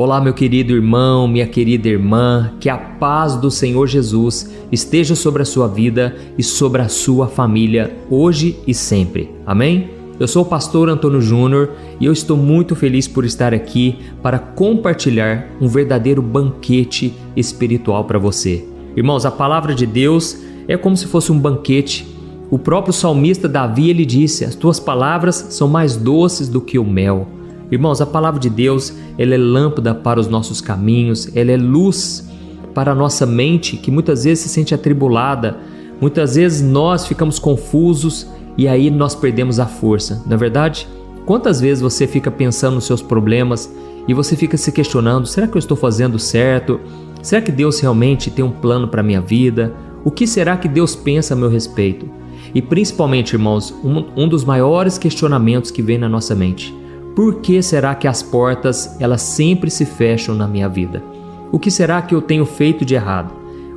Olá, meu querido irmão, minha querida irmã, que a paz do Senhor Jesus esteja sobre a sua vida e sobre a sua família, hoje e sempre. Amém? Eu sou o pastor Antônio Júnior e eu estou muito feliz por estar aqui para compartilhar um verdadeiro banquete espiritual para você. Irmãos, a palavra de Deus é como se fosse um banquete. O próprio salmista Davi, ele disse: as tuas palavras são mais doces do que o mel. Irmãos, a palavra de Deus, ela é lâmpada para os nossos caminhos, ela é luz para a nossa mente, que muitas vezes se sente atribulada, muitas vezes nós ficamos confusos e aí nós perdemos a força. Não é verdade? Quantas vezes você fica pensando nos seus problemas e você fica se questionando: será que eu estou fazendo certo? Será que Deus realmente tem um plano para a minha vida? O que será que Deus pensa a meu respeito? E principalmente, irmãos, um dos maiores questionamentos que vem na nossa mente: por que será que as portas elas sempre se fecham na minha vida? O que será que eu tenho feito de errado?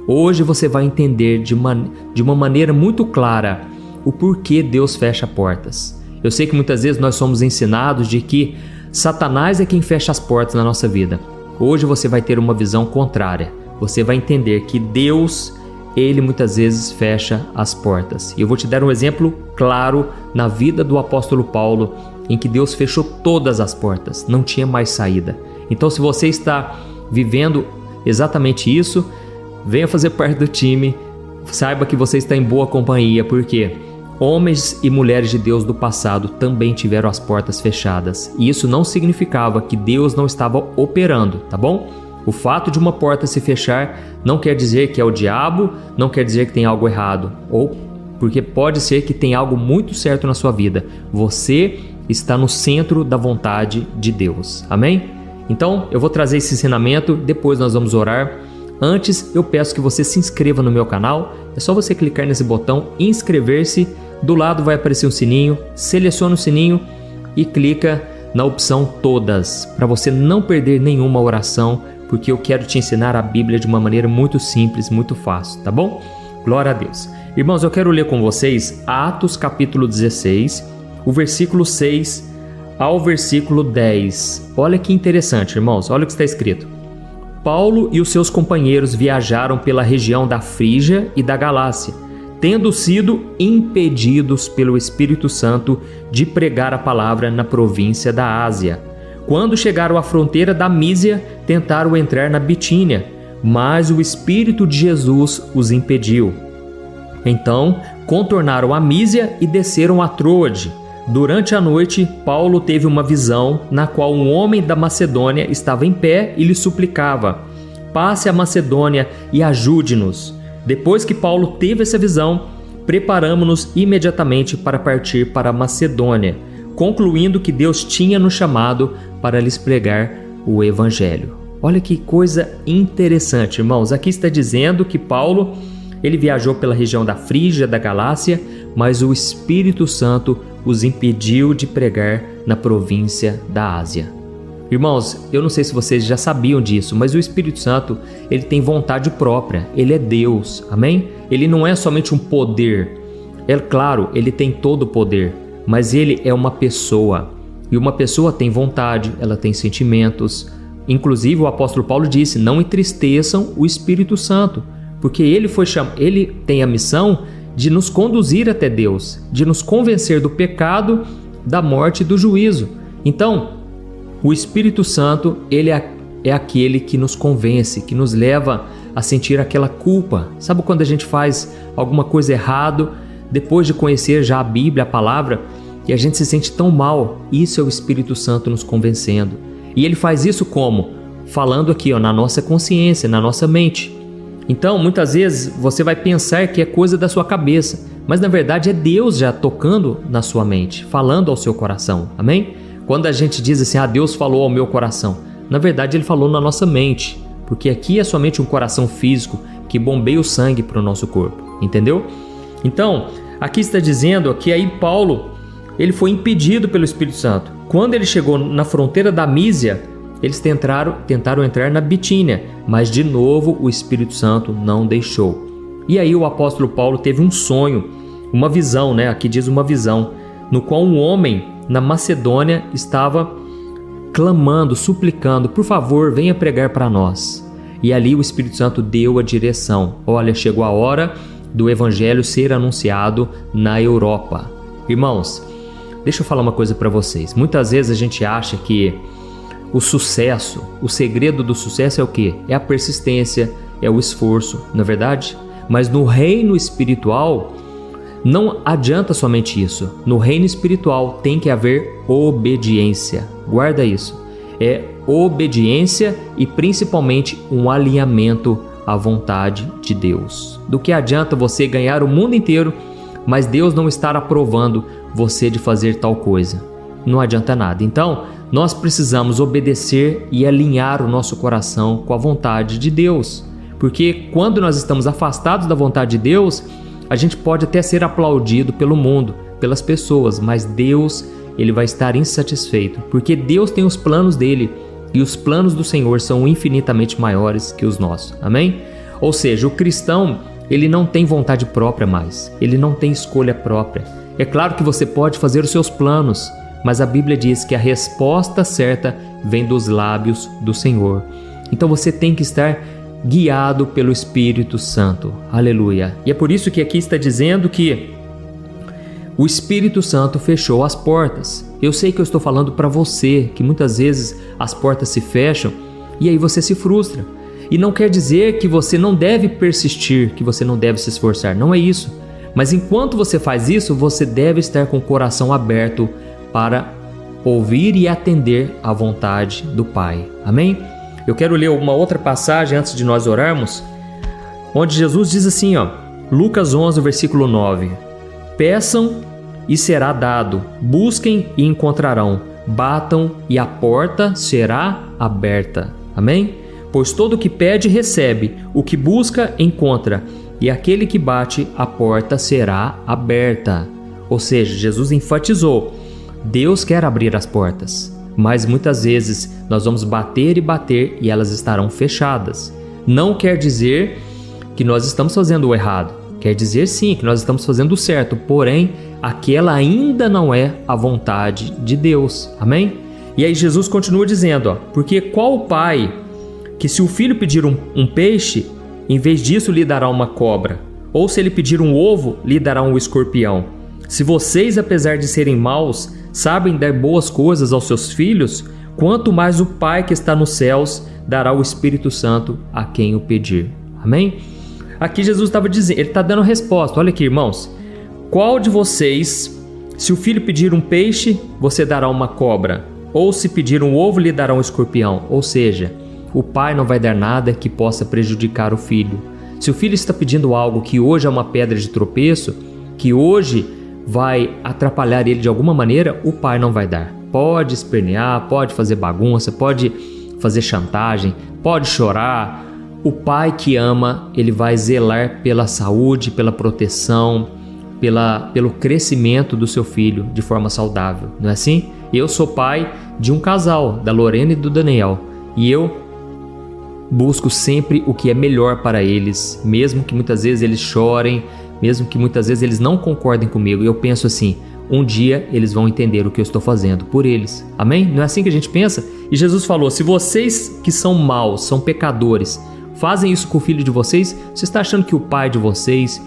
Hoje você vai entender de uma maneira muito clara o porquê Deus fecha portas. Eu sei que muitas vezes nós somos ensinados de que Satanás é quem fecha as portas na nossa vida. Hoje você vai ter uma visão contrária. Você vai entender que Deus, Ele muitas vezes fecha as portas. E eu vou te dar um exemplo claro na vida do apóstolo Paulo, em que Deus fechou todas as portas, não tinha mais saída. Então, se você está vivendo exatamente isso, venha fazer parte do time, saiba que você está em boa companhia, porque homens e mulheres de Deus do passado também tiveram as portas fechadas. E isso não significava que Deus não estava operando, tá bom? O fato de uma porta se fechar não quer dizer que é o diabo, não quer dizer que tem algo errado, ou porque pode ser que tem algo muito certo na sua vida. Você está no centro da vontade de Deus. Amém? Então, eu vou trazer esse ensinamento, depois nós vamos orar. Antes, eu peço que você se inscreva no meu canal. É só você clicar nesse botão inscrever-se. Do lado vai aparecer um sininho. Seleciona o sininho e clica na opção todas, para você não perder nenhuma oração, porque eu quero te ensinar a Bíblia de uma maneira muito simples, muito fácil, tá bom? Glória a Deus. Irmãos, eu quero ler com vocês Atos capítulo 16, o versículo 6 ao versículo 10. Olha que interessante, irmãos, olha o que está escrito. Paulo e os seus companheiros viajaram pela região da Frígia e da Galácia, tendo sido impedidos pelo Espírito Santo de pregar a palavra na província da Ásia. Quando chegaram à fronteira da Mísia, tentaram entrar na Bitínia, mas o Espírito de Jesus os impediu. Então, contornaram a Mísia e desceram a Troade. Durante a noite, Paulo teve uma visão na qual um homem da Macedônia estava em pé e lhe suplicava: passe a Macedônia e ajude-nos. Depois que Paulo teve essa visão, preparamo-nos imediatamente para partir para a Macedônia, concluindo que Deus tinha nos chamado para lhes pregar o Evangelho. Olha que coisa interessante, irmãos. Aqui está dizendo que Paulo, ele viajou pela região da Frígia, da Galácia, mas o Espírito Santo os impediu de pregar na província da Ásia. Irmãos, eu não sei se vocês já sabiam disso, mas o Espírito Santo, ele tem vontade própria, ele é Deus, amém? Ele não é somente um poder, é claro, ele tem todo o poder, mas ele é uma pessoa, e uma pessoa tem vontade, ela tem sentimentos. Inclusive o apóstolo Paulo disse: não entristeçam o Espírito Santo, porque ele tem a missão de nos conduzir até Deus, de nos convencer do pecado, da morte e do juízo. Então, o Espírito Santo, ele é aquele que nos convence, que nos leva a sentir aquela culpa. Sabe quando a gente faz alguma coisa errado, depois de conhecer já a Bíblia, a palavra, e a gente se sente tão mal? Isso é o Espírito Santo nos convencendo. E ele faz isso como? Falando aqui, na nossa consciência, na nossa mente. Então, muitas vezes você vai pensar que é coisa da sua cabeça, mas na verdade é Deus já tocando na sua mente, falando ao seu coração, amém? Quando a gente diz assim: Deus falou ao meu coração, na verdade Ele falou na nossa mente, porque aqui é somente um coração físico que bombeia o sangue para o nosso corpo, entendeu? Então, aqui está dizendo que aí Paulo, ele foi impedido pelo Espírito Santo. Quando ele chegou na fronteira da Mísia, eles tentaram entrar na Bitínia, mas de novo o Espírito Santo não deixou. E aí o apóstolo Paulo teve um sonho, uma visão, aqui diz uma visão, no qual um homem na Macedônia estava clamando, suplicando: por favor, venha pregar para nós. E ali o Espírito Santo deu a direção. Olha, chegou a hora do Evangelho ser anunciado na Europa. Irmãos, deixa eu falar uma coisa para vocês. Muitas vezes a gente acha que o sucesso, o segredo do sucesso é o quê? É a persistência, é o esforço, não é verdade? Mas no reino espiritual, não adianta somente isso. No reino espiritual tem que haver obediência. Guarda isso. É obediência e principalmente um alinhamento à vontade de Deus. Do que adianta você ganhar o mundo inteiro, mas Deus não estar aprovando você de fazer tal coisa? Não adianta nada. Então, nós precisamos obedecer e alinhar o nosso coração com a vontade de Deus. Porque quando nós estamos afastados da vontade de Deus, a gente pode até ser aplaudido pelo mundo, pelas pessoas, mas Deus, ele vai estar insatisfeito, porque Deus tem os planos dele e os planos do Senhor são infinitamente maiores que os nossos. Amém? Ou seja, o cristão, ele não tem vontade própria mais, ele não tem escolha própria. É claro que você pode fazer os seus planos, mas a Bíblia diz que a resposta certa vem dos lábios do Senhor. Então você tem que estar guiado pelo Espírito Santo. Aleluia. E é por isso que aqui está dizendo que o Espírito Santo fechou as portas. Eu sei que eu estou falando para você, que muitas vezes as portas se fecham e aí você se frustra. E não quer dizer que você não deve persistir, que você não deve se esforçar. Não é isso. Mas enquanto você faz isso, você deve estar com o coração aberto para ouvir e atender à vontade do Pai. Amém? Eu quero ler uma outra passagem antes de nós orarmos, onde Jesus diz assim, Lucas 11, versículo 9: peçam e será dado, busquem e encontrarão, batam e a porta será aberta. Amém? Pois todo o que pede recebe, o que busca encontra, e aquele que bate a porta será aberta. Ou seja, Jesus enfatizou, Deus quer abrir as portas, mas muitas vezes nós vamos bater e bater e elas estarão fechadas. Não quer dizer que nós estamos fazendo o errado, quer dizer sim que nós estamos fazendo o certo, porém aquela ainda não é a vontade de Deus. Amém? E aí Jesus continua dizendo, porque qual pai que se o filho pedir um peixe, em vez disso lhe dará uma cobra? Ou se ele pedir um ovo, lhe dará um escorpião? Se vocês, apesar de serem maus, sabem dar boas coisas aos seus filhos, quanto mais o Pai que está nos céus dará o Espírito Santo a quem o pedir. Amém? Aqui Jesus estava dizendo, ele está dando a resposta. Olha aqui, irmãos. Qual de vocês, se o filho pedir um peixe, você dará uma cobra? Ou se pedir um ovo, lhe dará um escorpião? Ou seja, o pai não vai dar nada que possa prejudicar o filho. Se o filho está pedindo algo que hoje é uma pedra de tropeço, que hoje vai atrapalhar ele de alguma maneira, o pai não vai dar. Pode espernear, pode fazer bagunça, pode fazer chantagem, pode chorar. O pai que ama, ele vai zelar pela saúde, pela proteção, pelo crescimento do seu filho de forma saudável. Não é assim? Eu sou pai de um casal, da Lorena e do Daniel, e eu busco sempre o que é melhor para eles, mesmo que muitas vezes eles chorem, mesmo que muitas vezes eles não concordem comigo. Eu penso assim, um dia eles vão entender o que eu estou fazendo por eles. Amém? Não é assim que a gente pensa? E Jesus falou, se vocês que são maus, são pecadores, fazem isso com o filho de vocês, você está achando que o pai de vocês,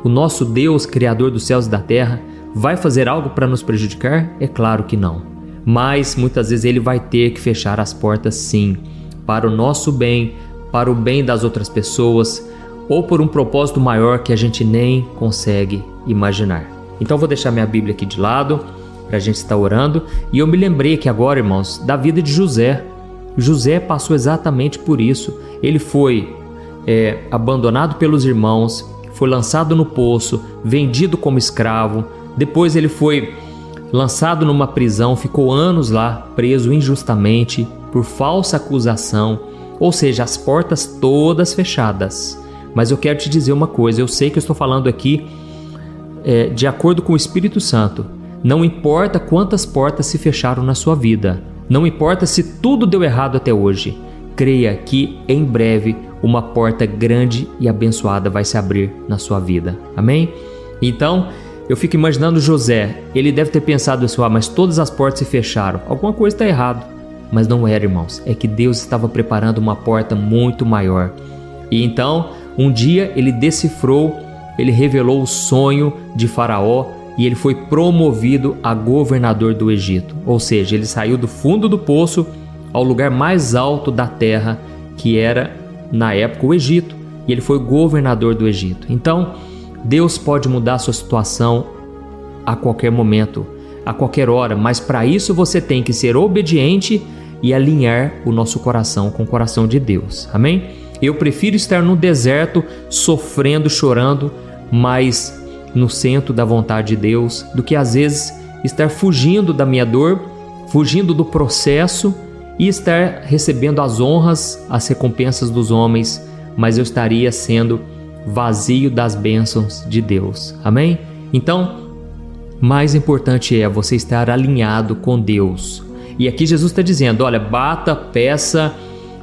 o nosso Deus, Criador dos céus e da terra, vai fazer algo para nos prejudicar? É claro que não. Mas muitas vezes ele vai ter que fechar as portas sim, para o nosso bem, para o bem das outras pessoas, ou por um propósito maior que a gente nem consegue imaginar. Então vou deixar minha Bíblia aqui de lado, para a gente estar orando, e eu me lembrei aqui agora, irmãos, da vida de José. José passou exatamente por isso. Ele foi abandonado pelos irmãos, foi lançado no poço, vendido como escravo, depois ele foi lançado numa prisão, ficou anos lá, preso injustamente, por falsa acusação, ou seja, as portas todas fechadas. Mas eu quero te dizer uma coisa, eu sei que eu estou falando aqui de acordo com o Espírito Santo. Não importa quantas portas se fecharam na sua vida, não importa se tudo deu errado até hoje, creia que em breve uma porta grande e abençoada vai se abrir na sua vida. Amém? Então, eu fico imaginando José, ele deve ter pensado assim, mas todas as portas se fecharam, alguma coisa está errado. Mas não era, irmãos. É que Deus estava preparando uma porta muito maior. E então, um dia ele decifrou, ele revelou o sonho de Faraó e ele foi promovido a governador do Egito. Ou seja, ele saiu do fundo do poço ao lugar mais alto da terra, que era, na época, o Egito. E ele foi governador do Egito. Então, Deus pode mudar a sua situação a qualquer momento, a qualquer hora, mas para isso você tem que ser obediente e alinhar o nosso coração com o coração de Deus. Amém? Eu prefiro estar no deserto, sofrendo, chorando, mas no centro da vontade de Deus, do que às vezes estar fugindo da minha dor, fugindo do processo e estar recebendo as honras, as recompensas dos homens, mas eu estaria sendo vazio das bênçãos de Deus. Amém? Então, mais importante é você estar alinhado com Deus. E aqui Jesus está dizendo, olha, bata, peça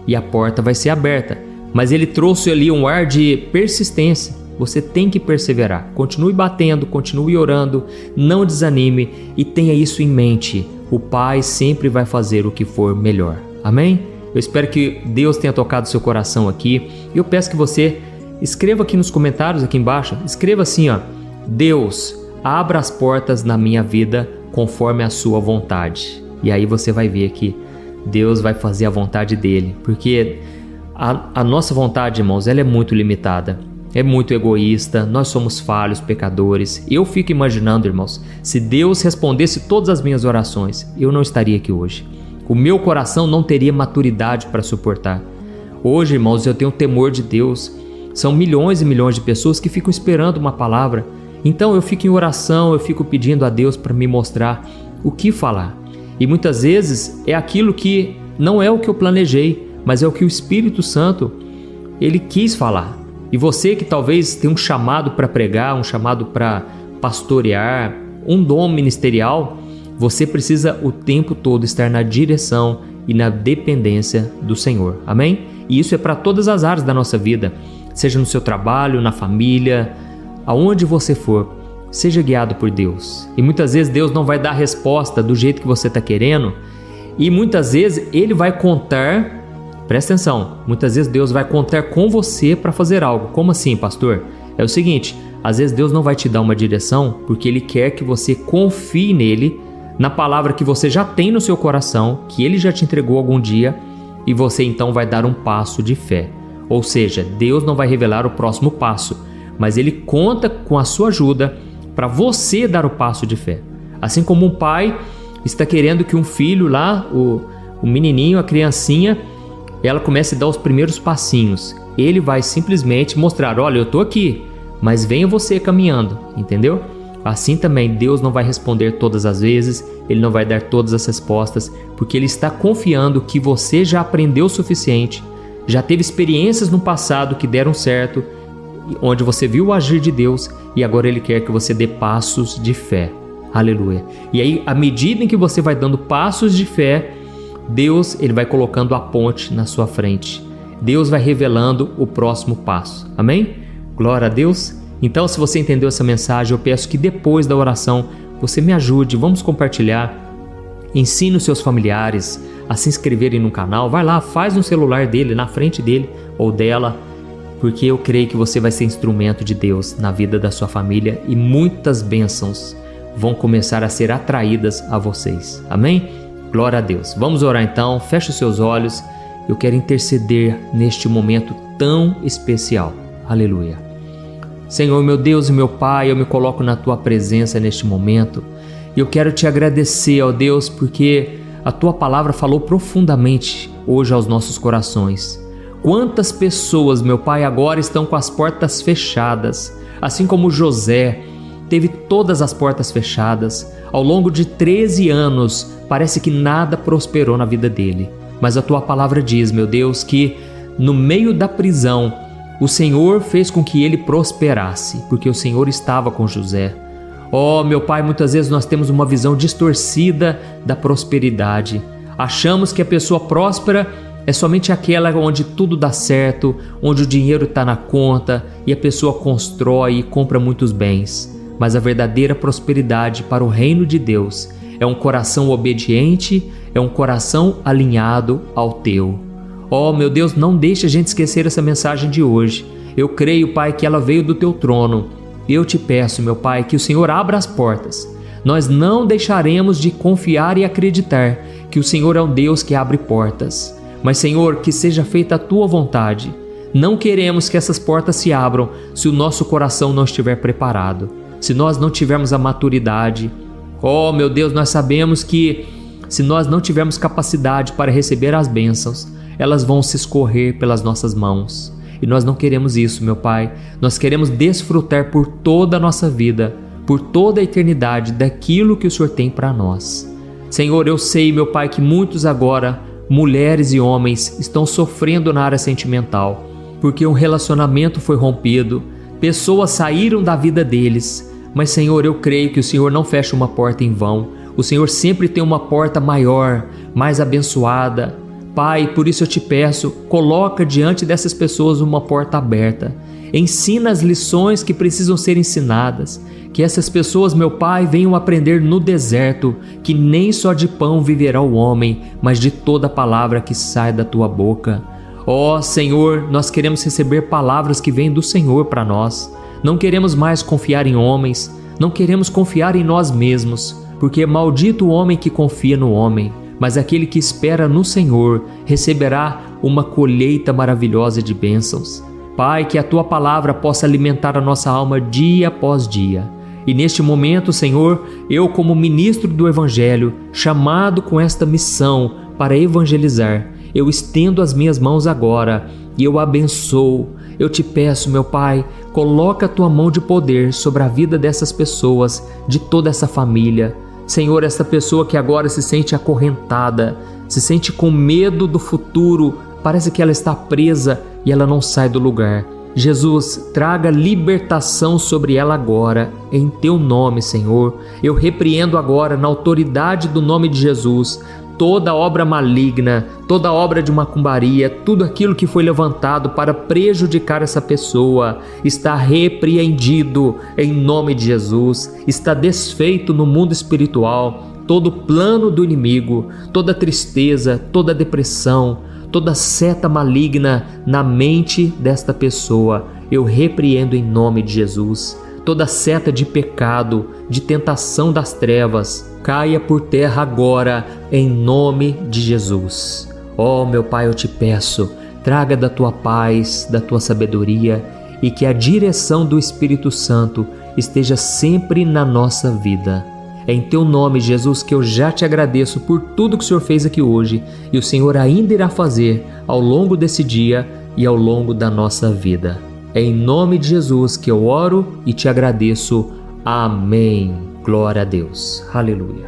e a porta vai ser aberta. Mas ele trouxe ali um ar de persistência. Você tem que perseverar. Continue batendo, continue orando, não desanime e tenha isso em mente. O Pai sempre vai fazer o que for melhor. Amém? Eu espero que Deus tenha tocado seu coração aqui. Eu peço que você escreva aqui nos comentários, aqui embaixo. Escreva assim, ó. Deus, abra as portas na minha vida conforme a sua vontade. E aí você vai ver que Deus vai fazer a vontade dele. Porque a nossa vontade, irmãos, ela é muito limitada. É muito egoísta, nós somos falhos, pecadores. Eu fico imaginando, irmãos, se Deus respondesse todas as minhas orações, eu não estaria aqui hoje. O meu coração não teria maturidade para suportar. Hoje, irmãos, eu tenho temor de Deus. São milhões e milhões de pessoas que ficam esperando uma palavra. Então eu fico em oração, eu fico pedindo a Deus para me mostrar o que falar. E muitas vezes é aquilo que não é o que eu planejei, mas é o que o Espírito Santo, ele quis falar. E você que talvez tenha um chamado para pregar, um chamado para pastorear, um dom ministerial, você precisa o tempo todo estar na direção e na dependência do Senhor. Amém? E isso é para todas as áreas da nossa vida, seja no seu trabalho, na família, aonde você for, seja guiado por Deus. E muitas vezes Deus não vai dar a resposta do jeito que você está querendo, e muitas vezes Ele vai contar. Presta atenção, muitas vezes Deus vai contar com você para fazer algo. Como assim, pastor? É o seguinte, às vezes Deus não vai te dar uma direção porque Ele quer que você confie nele, na palavra que você já tem no seu coração, que Ele já te entregou algum dia, e você então vai dar um passo de fé. Ou seja, Deus não vai revelar o próximo passo, mas Ele conta com a sua ajuda para você dar o passo de fé. Assim como um pai está querendo que um filho lá, o menininho, a criancinha, ela começa a dar os primeiros passinhos. Ele vai simplesmente mostrar, olha, eu estou aqui, mas venha você caminhando, entendeu? Assim também Deus não vai responder todas as vezes, Ele não vai dar todas as respostas, porque Ele está confiando que você já aprendeu o suficiente, já teve experiências no passado que deram certo, onde você viu o agir de Deus, e agora Ele quer que você dê passos de fé. Aleluia. E aí, à medida em que você vai dando passos de fé, Deus, Ele vai colocando a ponte na sua frente. Deus vai revelando o próximo passo. Amém? Glória a Deus. Então, se você entendeu essa mensagem, eu peço que depois da oração você me ajude, vamos compartilhar. Ensine os seus familiares a se inscreverem no canal. Vai lá, faz no celular dele, na frente dele ou dela, porque eu creio que você vai ser instrumento de Deus na vida da sua família e muitas bênçãos vão começar a ser atraídas a vocês. Amém? Glória a Deus. Vamos orar então, feche os seus olhos. Eu quero interceder neste momento tão especial. Aleluia. Senhor, meu Deus e meu Pai, eu me coloco na Tua presença neste momento. E eu quero Te agradecer, ó Deus, porque a Tua palavra falou profundamente hoje aos nossos corações. Quantas pessoas, meu Pai, agora estão com as portas fechadas, assim como José teve todas as portas fechadas. Ao longo de 13 anos, parece que nada prosperou na vida dele. Mas a Tua palavra diz, meu Deus, que no meio da prisão, o Senhor fez com que ele prosperasse, porque o Senhor estava com José. Oh, meu Pai, muitas vezes nós temos uma visão distorcida da prosperidade. Achamos que a pessoa próspera é somente aquela onde tudo dá certo, onde o dinheiro está na conta e a pessoa constrói e compra muitos bens. Mas a verdadeira prosperidade para o reino de Deus é um coração obediente, é um coração alinhado ao Teu. Oh, meu Deus, não deixe a gente esquecer essa mensagem de hoje. Eu creio, Pai, que ela veio do Teu trono. Eu te peço, meu Pai, que o Senhor abra as portas. Nós não deixaremos de confiar e acreditar que o Senhor é um Deus que abre portas. Mas, Senhor, que seja feita a Tua vontade. Não queremos que essas portas se abram se o nosso coração não estiver preparado, se nós não tivermos a maturidade. Oh, meu Deus, nós sabemos que se nós não tivermos capacidade para receber as bênçãos, elas vão se escorrer pelas nossas mãos. E nós não queremos isso, meu Pai. Nós queremos desfrutar por toda a nossa vida, por toda a eternidade, daquilo que o Senhor tem para nós. Senhor, eu sei, meu Pai, que muitos agora, mulheres e homens, estão sofrendo na área sentimental, porque um relacionamento foi rompido, pessoas saíram da vida deles. Mas, Senhor, eu creio que o Senhor não fecha uma porta em vão. O Senhor sempre tem uma porta maior, mais abençoada. Pai, por isso eu te peço, coloca diante dessas pessoas uma porta aberta. Ensina as lições que precisam ser ensinadas. Que essas pessoas, meu Pai, venham aprender no deserto que nem só de pão viverá o homem, mas de toda palavra que sai da Tua boca. Ó Senhor, nós queremos receber palavras que vêm do Senhor para nós. Não queremos mais confiar em homens, não queremos confiar em nós mesmos, porque maldito o homem que confia no homem, mas aquele que espera no Senhor receberá uma colheita maravilhosa de bênçãos. Pai, que a Tua palavra possa alimentar a nossa alma dia após dia. E neste momento, Senhor, eu como ministro do Evangelho, chamado com esta missão para evangelizar, eu estendo as minhas mãos agora e eu abençoo. Eu te peço, meu Pai, coloca a Tua mão de poder sobre a vida dessas pessoas, de toda essa família. Senhor, essa pessoa que agora se sente acorrentada, se sente com medo do futuro, parece que ela está presa e ela não sai do lugar. Jesus, traga libertação sobre ela agora, em Teu nome, Senhor. Eu repreendo agora, na autoridade do nome de Jesus, toda obra maligna, toda obra de macumbaria, tudo aquilo que foi levantado para prejudicar essa pessoa, está repreendido em nome de Jesus, está desfeito no mundo espiritual, todo plano do inimigo, toda tristeza, toda depressão, toda seta maligna na mente desta pessoa, eu repreendo em nome de Jesus. Toda seta de pecado, de tentação das trevas, caia por terra agora, em nome de Jesus. Oh, meu Pai, eu te peço, traga da Tua paz, da Tua sabedoria e que a direção do Espírito Santo esteja sempre na nossa vida. É em Teu nome, Jesus, que eu já te agradeço por tudo que o Senhor fez aqui hoje e o Senhor ainda irá fazer ao longo desse dia e ao longo da nossa vida. É em nome de Jesus que eu oro e te agradeço. Amém. Glória a Deus. Aleluia.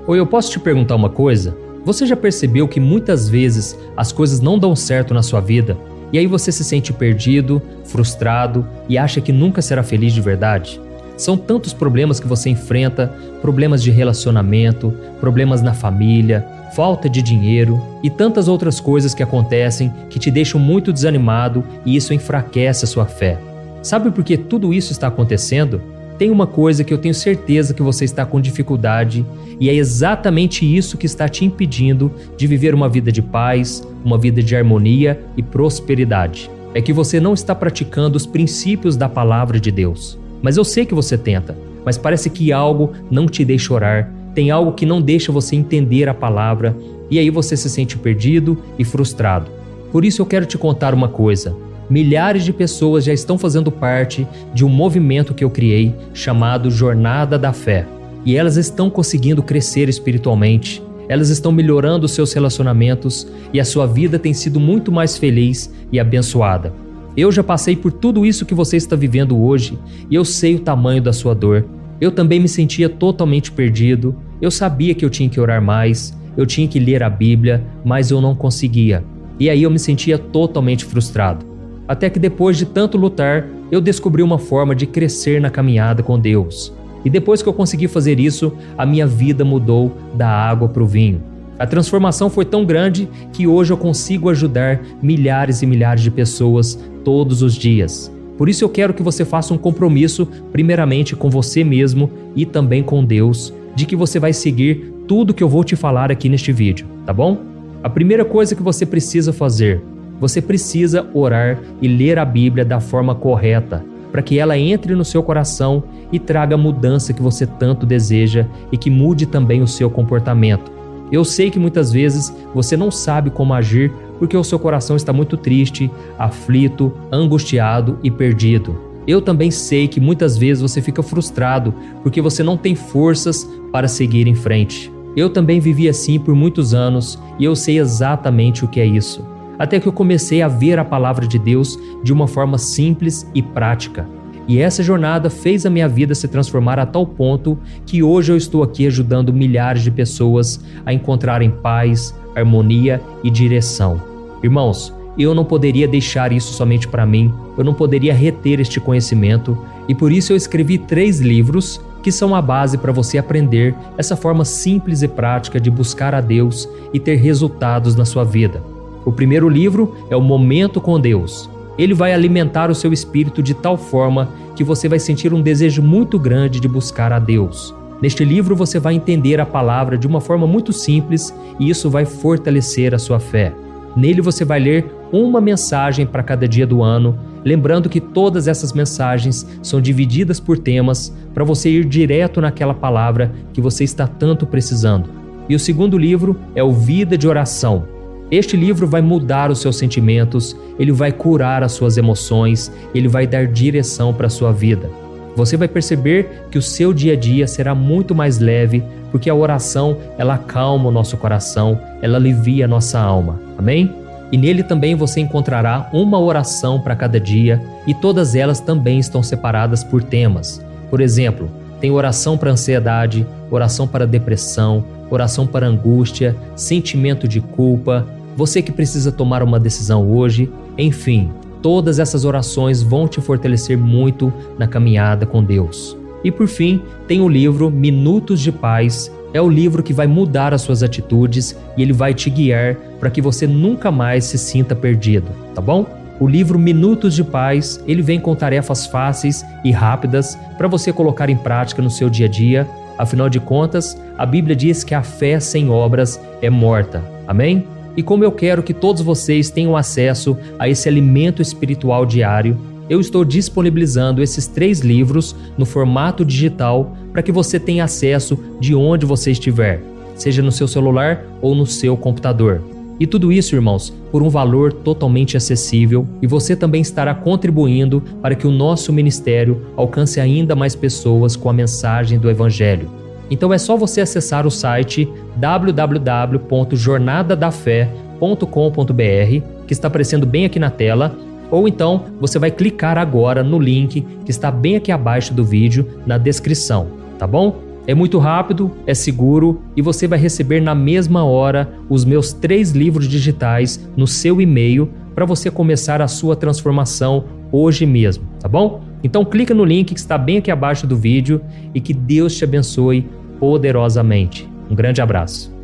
Oi, eu posso te perguntar uma coisa? Você já percebeu que muitas vezes as coisas não dão certo na sua vida e aí você se sente perdido, frustrado e acha que nunca será feliz de verdade? São tantos problemas que você enfrenta, problemas de relacionamento, problemas na família, falta de dinheiro e tantas outras coisas que acontecem que te deixam muito desanimado e isso enfraquece a sua fé. Sabe por que tudo isso está acontecendo? Tem uma coisa que eu tenho certeza que você está com dificuldade e é exatamente isso que está te impedindo de viver uma vida de paz, uma vida de harmonia e prosperidade. É que você não está praticando os princípios da palavra de Deus. Mas eu sei que você tenta, mas parece que algo não te deixa orar, tem algo que não deixa você entender a palavra e aí você se sente perdido e frustrado. Por isso eu quero te contar uma coisa. Milhares de pessoas já estão fazendo parte de um movimento que eu criei chamado Jornada da Fé. E elas estão conseguindo crescer espiritualmente, elas estão melhorando seus relacionamentos e a sua vida tem sido muito mais feliz e abençoada. Eu já passei por tudo isso que você está vivendo hoje e eu sei o tamanho da sua dor. Eu também me sentia totalmente perdido, eu sabia que eu tinha que orar mais, eu tinha que ler a Bíblia, mas eu não conseguia. E aí eu me sentia totalmente frustrado. Até que depois de tanto lutar, eu descobri uma forma de crescer na caminhada com Deus. E depois que eu consegui fazer isso, a minha vida mudou da água para o vinho. A transformação foi tão grande que hoje eu consigo ajudar milhares e milhares de pessoas todos os dias. Por isso eu quero que você faça um compromisso, primeiramente com você mesmo e também com Deus, de que você vai seguir tudo que eu vou te falar aqui neste vídeo, tá bom? A primeira coisa que você precisa fazer, você precisa orar e ler a Bíblia da forma correta, para que ela entre no seu coração e traga a mudança que você tanto deseja e que mude também o seu comportamento. Eu sei que muitas vezes você não sabe como agir porque o seu coração está muito triste, aflito, angustiado e perdido. Eu também sei que muitas vezes você fica frustrado porque você não tem forças para seguir em frente. Eu também vivi assim por muitos anos e eu sei exatamente o que é isso. Até que eu comecei a ver a palavra de Deus de uma forma simples e prática. E essa jornada fez a minha vida se transformar a tal ponto que hoje eu estou aqui ajudando milhares de pessoas a encontrarem paz, harmonia e direção. Irmãos, eu não poderia deixar isso somente para mim, eu não poderia reter este conhecimento e por isso eu escrevi 3 livros que são a base para você aprender essa forma simples e prática de buscar a Deus e ter resultados na sua vida. O primeiro livro é o Momento com Deus. Ele vai alimentar o seu espírito de tal forma que você vai sentir um desejo muito grande de buscar a Deus. Neste livro você vai entender a palavra de uma forma muito simples e isso vai fortalecer a sua fé. Nele você vai ler uma mensagem para cada dia do ano, lembrando que todas essas mensagens são divididas por temas para você ir direto naquela palavra que você está tanto precisando. E o segundo livro é o Vida de Oração. Este livro vai mudar os seus sentimentos, ele vai curar as suas emoções, ele vai dar direção para a sua vida. Você vai perceber que o seu dia a dia será muito mais leve, porque a oração, ela acalma o nosso coração, ela alivia a nossa alma. Amém? E nele também você encontrará uma oração para cada dia e todas elas também estão separadas por temas. Por exemplo, tem oração para ansiedade, oração para depressão, oração para angústia, sentimento de culpa, você que precisa tomar uma decisão hoje, enfim, todas essas orações vão te fortalecer muito na caminhada com Deus. E por fim, tem o livro Minutos de Paz, é o livro que vai mudar as suas atitudes e ele vai te guiar para que você nunca mais se sinta perdido, tá bom? O livro Minutos de Paz, ele vem com tarefas fáceis e rápidas para você colocar em prática no seu dia a dia. Afinal de contas, a Bíblia diz que a fé sem obras é morta. Amém? E como eu quero que todos vocês tenham acesso a esse alimento espiritual diário, eu estou disponibilizando esses 3 livros no formato digital para que você tenha acesso de onde você estiver, seja no seu celular ou no seu computador. E tudo isso, irmãos, por um valor totalmente acessível e você também estará contribuindo para que o nosso ministério alcance ainda mais pessoas com a mensagem do Evangelho. Então é só você acessar o site www.jornadadafé.com.br, que está aparecendo bem aqui na tela, ou então você vai clicar agora no link que está bem aqui abaixo do vídeo, na descrição, tá bom? É muito rápido, é seguro e você vai receber na mesma hora os meus 3 livros digitais no seu e-mail para você começar a sua transformação hoje mesmo, tá bom? Então clica no link que está bem aqui abaixo do vídeo e que Deus te abençoe poderosamente. Um grande abraço.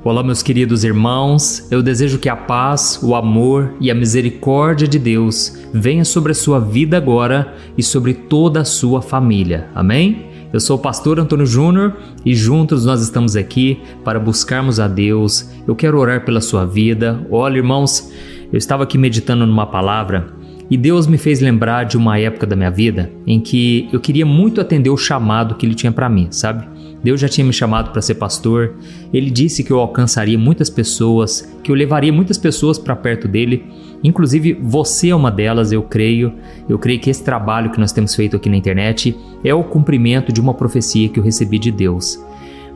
Olá, meus queridos irmãos, eu desejo que a paz, o amor e a misericórdia de Deus venha sobre a sua vida agora e sobre toda a sua família. Amém? Eu sou o pastor Antônio Júnior e juntos nós estamos aqui para buscarmos a Deus. Eu quero orar pela sua vida. Olha, irmãos, eu estava aqui meditando numa palavra e Deus me fez lembrar de uma época da minha vida em que eu queria muito atender o chamado que Ele tinha para mim, sabe? Deus já tinha me chamado para ser pastor, Ele disse que eu alcançaria muitas pessoas, que eu levaria muitas pessoas para perto dEle, inclusive você é uma delas, eu creio que esse trabalho que nós temos feito aqui na internet é o cumprimento de uma profecia que eu recebi de Deus.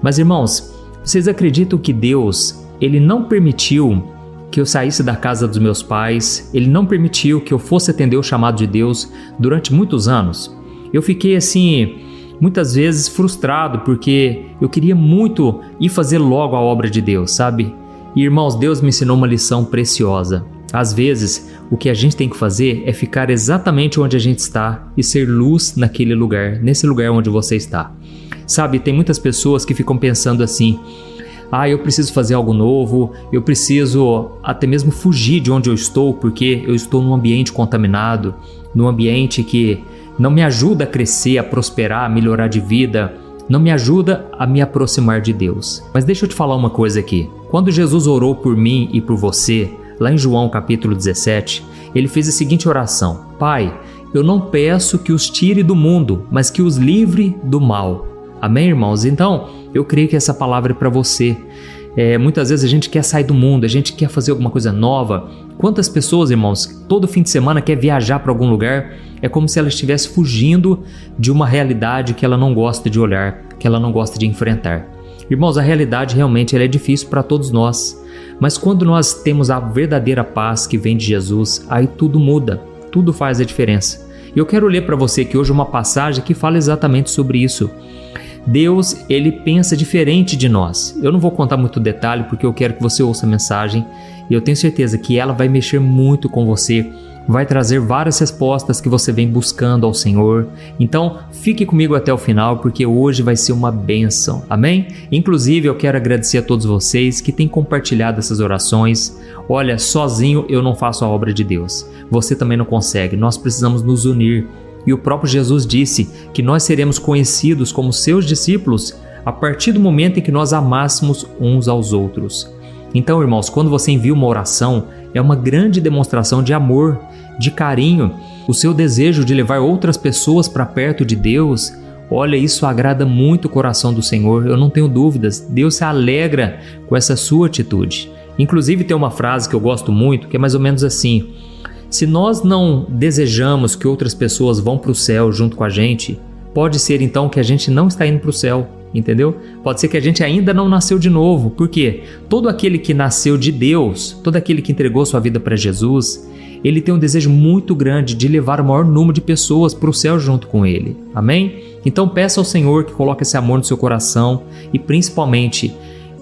Mas irmãos, vocês acreditam que Deus, Ele não permitiu que eu saísse da casa dos meus pais, Ele não permitiu que eu fosse atender o chamado de Deus durante muitos anos? Eu fiquei assim, muitas vezes frustrado, porque eu queria muito ir fazer logo a obra de Deus, sabe? E irmãos, Deus me ensinou uma lição preciosa. Às vezes, o que a gente tem que fazer é ficar exatamente onde a gente está e ser luz naquele lugar, nesse lugar onde você está. Sabe, tem muitas pessoas que ficam pensando assim: eu preciso fazer algo novo, eu preciso até mesmo fugir de onde eu estou, porque eu estou num ambiente contaminado, num ambiente que não me ajuda a crescer, a prosperar, a melhorar de vida. não me ajuda a me aproximar de Deus. Mas deixa eu te falar uma coisa aqui. Quando Jesus orou por mim e por você, lá em João capítulo 17, ele fez a seguinte oração: Pai, eu não peço que os tire do mundo, mas que os livre do mal. Amém, irmãos? Então, eu creio que essa palavra é para você. Muitas vezes a gente quer sair do mundo, a gente quer fazer alguma coisa nova. Quantas pessoas, irmãos, todo fim de semana quer viajar para algum lugar? É como se ela estivesse fugindo de uma realidade que ela não gosta de olhar, que ela não gosta de enfrentar. Irmãos, a realidade realmente ela é difícil para todos nós. Mas quando nós temos a verdadeira paz que vem de Jesus, aí tudo muda, tudo faz a diferença. E eu quero ler para você aqui hoje uma passagem que fala exatamente sobre isso. Deus, ele pensa diferente de nós. Eu não vou contar muito detalhe porque eu quero que você ouça a mensagem e eu tenho certeza que ela vai mexer muito com você, vai trazer várias respostas que você vem buscando ao Senhor. Então, fique comigo até o final porque hoje vai ser uma bênção, amém? Inclusive, eu quero agradecer a todos vocês que têm compartilhado essas orações. Olha, sozinho eu não faço a obra de Deus. Você também não consegue, nós precisamos nos unir. E o próprio Jesus disse que nós seremos conhecidos como seus discípulos a partir do momento em que nós amássemos uns aos outros. Então, irmãos, quando você envia uma oração, é uma grande demonstração de amor, de carinho, o seu desejo de levar outras pessoas para perto de Deus. Olha, isso agrada muito o coração do Senhor, eu não tenho dúvidas. Deus se alegra com essa sua atitude. Inclusive, tem uma frase que eu gosto muito, que é mais ou menos assim: se nós não desejamos que outras pessoas vão para o céu junto com a gente, pode ser então que a gente não está indo para o céu, entendeu? Pode ser que a gente ainda não nasceu de novo, porque todo aquele que nasceu de Deus, todo aquele que entregou sua vida para Jesus, ele tem um desejo muito grande de levar o maior número de pessoas para o céu junto com ele, amém? Então peça ao Senhor que coloque esse amor no seu coração e principalmente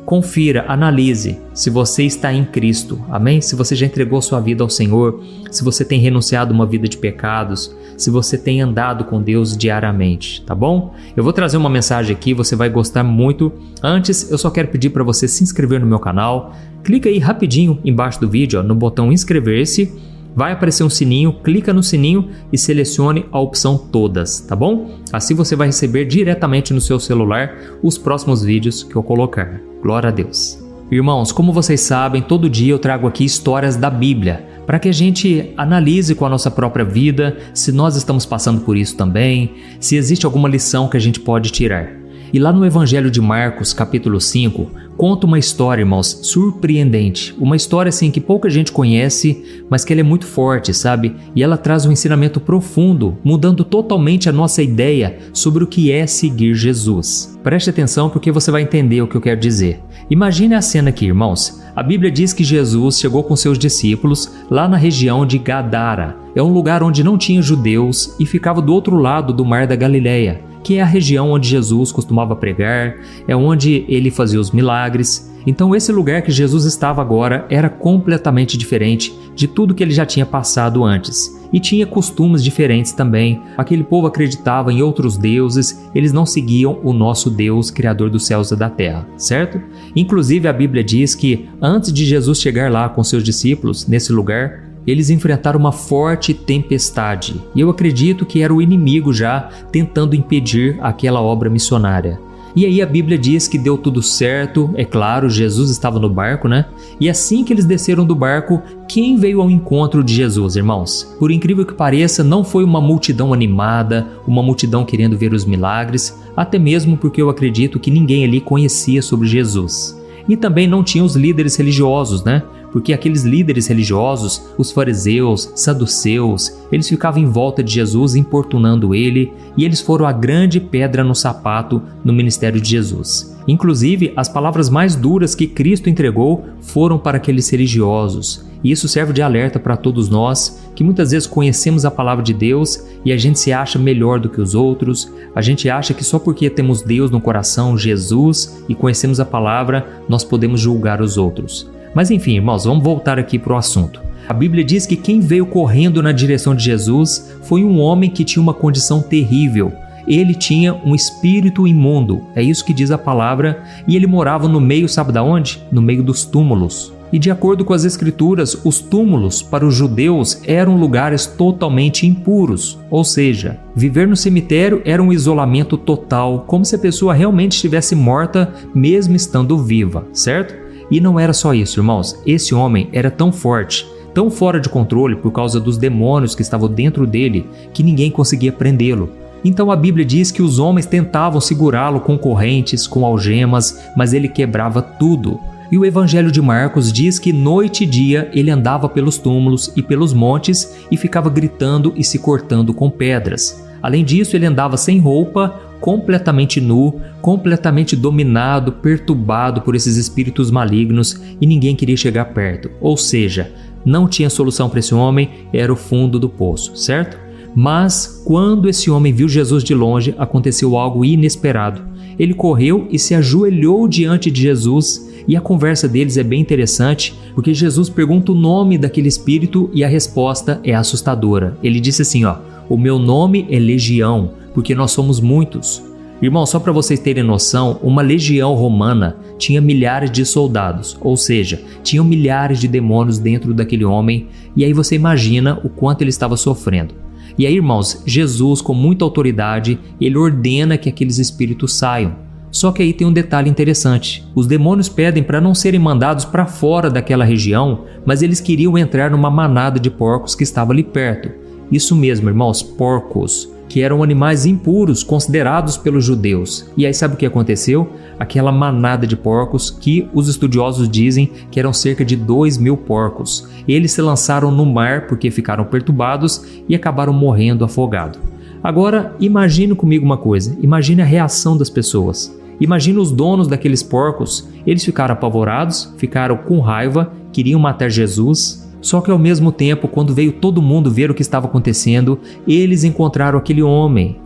confira, analise se você está em Cristo, amém? Se você já entregou sua vida ao Senhor, se você tem renunciado a uma vida de pecados, se você tem andado com Deus diariamente, tá bom? Eu vou trazer uma mensagem aqui, você vai gostar muito. Antes, eu só quero pedir para você se inscrever no meu canal. Clica aí rapidinho embaixo do vídeo, no botão inscrever-se. Vai aparecer um sininho, clica no sininho e selecione a opção todas, tá bom? Assim você vai receber diretamente no seu celular os próximos vídeos que eu colocar. Glória a Deus. Irmãos, como vocês sabem, todo dia eu trago aqui histórias da Bíblia, para que a gente analise com a nossa própria vida se nós estamos passando por isso também, se existe alguma lição que a gente pode tirar. E lá no Evangelho de Marcos, capítulo 5, conta uma história, irmãos, surpreendente. Uma história assim que pouca gente conhece, mas que ela é muito forte, sabe? E ela traz um ensinamento profundo, mudando totalmente a nossa ideia sobre o que é seguir Jesus. Preste atenção porque você vai entender o que eu quero dizer. Imagine a cena aqui, irmãos. A Bíblia diz que Jesus chegou com seus discípulos lá na região de Gadara. É um lugar onde não tinha judeus e ficava do outro lado do Mar da Galileia, que é a região onde Jesus costumava pregar, é onde ele fazia os milagres. Então esse lugar que Jesus estava agora era completamente diferente de tudo que ele já tinha passado antes. E tinha costumes diferentes também. Aquele povo acreditava em outros deuses, eles não seguiam o nosso Deus, Criador dos céus e da terra, certo? Inclusive a Bíblia diz que antes de Jesus chegar lá com seus discípulos, nesse lugar, eles enfrentaram uma forte tempestade, e eu acredito que era o inimigo já tentando impedir aquela obra missionária. E aí a Bíblia diz que deu tudo certo, é claro, Jesus estava no barco, né? E assim que eles desceram do barco, quem veio ao encontro de Jesus, irmãos? Por incrível que pareça, não foi uma multidão animada, uma multidão querendo ver os milagres, até mesmo porque eu acredito que ninguém ali conhecia sobre Jesus. E também não tinha os líderes religiosos, né? Porque aqueles líderes religiosos, os fariseus, saduceus, eles ficavam em volta de Jesus importunando ele, e eles foram a grande pedra no sapato no ministério de Jesus. Inclusive, as palavras mais duras que Cristo entregou foram para aqueles religiosos. E isso serve de alerta para todos nós, que muitas vezes conhecemos a palavra de Deus e a gente se acha melhor do que os outros, a gente acha que só porque temos Deus no coração, Jesus, e conhecemos a palavra, nós podemos julgar os outros. Mas enfim, irmãos, vamos voltar aqui para o assunto. A Bíblia diz que quem veio correndo na direção de Jesus foi um homem que tinha uma condição terrível. Ele tinha um espírito imundo, é isso que diz a palavra, e ele morava no meio, sabe de onde? No meio dos túmulos. E de acordo com as escrituras, os túmulos para os judeus eram lugares totalmente impuros, ou seja, viver no cemitério era um isolamento total, como se a pessoa realmente estivesse morta mesmo estando viva, certo? E não era só isso, irmãos, esse homem era tão forte, tão fora de controle por causa dos demônios que estavam dentro dele, que ninguém conseguia prendê-lo. Então a Bíblia diz que os homens tentavam segurá-lo com correntes, com algemas, mas ele quebrava tudo. E o Evangelho de Marcos diz que noite e dia ele andava pelos túmulos e pelos montes e ficava gritando e se cortando com pedras. Além disso, ele andava sem roupa, completamente nu, completamente dominado, perturbado por esses espíritos malignos e ninguém queria chegar perto. Ou seja, não tinha solução para esse homem, era o fundo do poço, certo? Mas quando esse homem viu Jesus de longe, aconteceu algo inesperado. Ele correu e se ajoelhou diante de Jesus. E a conversa deles é bem interessante, porque Jesus pergunta o nome daquele espírito e a resposta é assustadora. Ele disse assim, o meu nome é Legião, porque nós somos muitos. Irmão, só para vocês terem noção, uma legião romana tinha milhares de soldados, ou seja, tinham milhares de demônios dentro daquele homem, e aí você imagina o quanto ele estava sofrendo. E aí, irmãos, Jesus, com muita autoridade, ele ordena que aqueles espíritos saiam. Só que aí tem um detalhe interessante. Os demônios pedem para não serem mandados para fora daquela região, mas eles queriam entrar numa manada de porcos que estava ali perto. Isso mesmo, irmãos, porcos, que eram animais impuros considerados pelos judeus. E aí sabe o que aconteceu? Aquela manada de porcos que os estudiosos dizem que eram cerca de 2.000 porcos. Eles se lançaram no mar porque ficaram perturbados e acabaram morrendo afogados. Agora, imagine comigo uma coisa, imagine a reação das pessoas. Imagina os donos daqueles porcos, eles ficaram apavorados, ficaram com raiva, queriam matar Jesus. Só que ao mesmo tempo, quando veio todo mundo ver o que estava acontecendo, eles encontraram aquele homem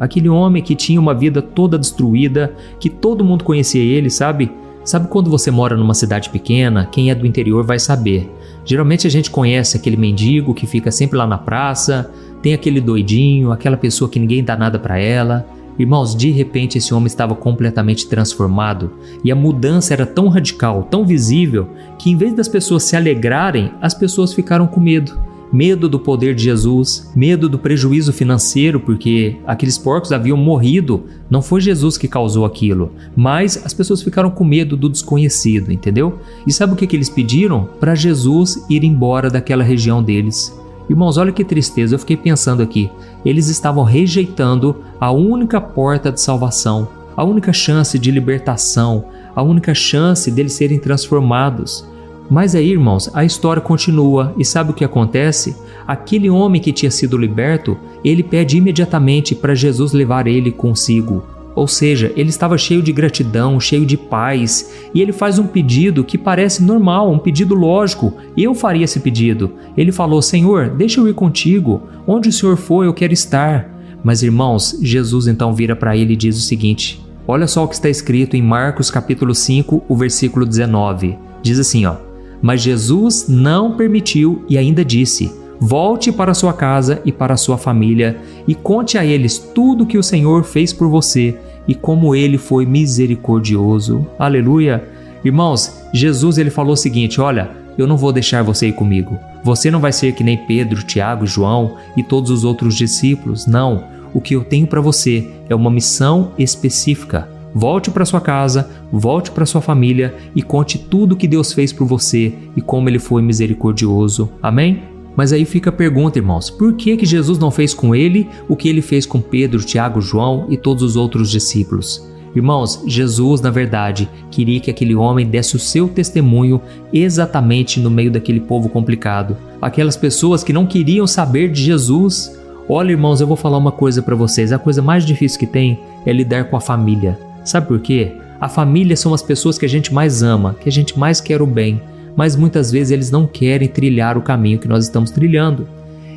que tinha uma vida toda destruída, que todo mundo conhecia ele, sabe? Sabe quando você mora numa cidade pequena, quem é do interior vai saber. Geralmente a gente conhece aquele mendigo que fica sempre lá na praça, tem aquele doidinho, aquela pessoa que ninguém dá nada para ela. Irmãos, de repente esse homem estava completamente transformado e a mudança era tão radical, tão visível, que em vez das pessoas se alegrarem, as pessoas ficaram com medo. Medo do poder de Jesus, medo do prejuízo financeiro, porque aqueles porcos haviam morrido, não foi Jesus que causou aquilo, mas as pessoas ficaram com medo do desconhecido, entendeu? E sabe o que eles pediram? Para Jesus ir embora daquela região deles. Irmãos, olha que tristeza, eu fiquei pensando aqui. Eles estavam rejeitando a única porta de salvação, a única chance de libertação, a única chance deles serem transformados. Mas aí, irmãos, a história continua e sabe o que acontece? Aquele homem que tinha sido liberto, ele pede imediatamente para Jesus levar ele consigo. Ou seja, ele estava cheio de gratidão, cheio de paz, e ele faz um pedido que parece normal, um pedido lógico. Eu faria esse pedido. Ele falou: Senhor, deixa eu ir contigo. Onde o Senhor for, eu quero estar. Mas, irmãos, Jesus então vira para ele e diz o seguinte: olha só o que está escrito em Marcos capítulo 5, o versículo 19. Diz assim, mas Jesus não permitiu e ainda disse: volte para sua casa e para sua família e conte a eles tudo que o Senhor fez por você e como ele foi misericordioso. Aleluia! Irmãos, Jesus ele falou o seguinte: olha, eu não vou deixar você ir comigo. Você não vai ser que nem Pedro, Tiago, João e todos os outros discípulos. Não, o que eu tenho para você é uma missão específica. Volte para sua casa, volte para sua família e conte tudo que Deus fez por você e como ele foi misericordioso. Amém? Mas aí fica a pergunta, irmãos, por que Jesus não fez com ele o que ele fez com Pedro, Tiago, João e todos os outros discípulos? Irmãos, Jesus, na verdade, queria que aquele homem desse o seu testemunho exatamente no meio daquele povo complicado. Aquelas pessoas que não queriam saber de Jesus. Olha, irmãos, eu vou falar uma coisa para vocês. A coisa mais difícil que tem é lidar com a família. Sabe por quê? A família são as pessoas que a gente mais ama, que a gente mais quer o bem. Mas muitas vezes eles não querem trilhar o caminho que nós estamos trilhando.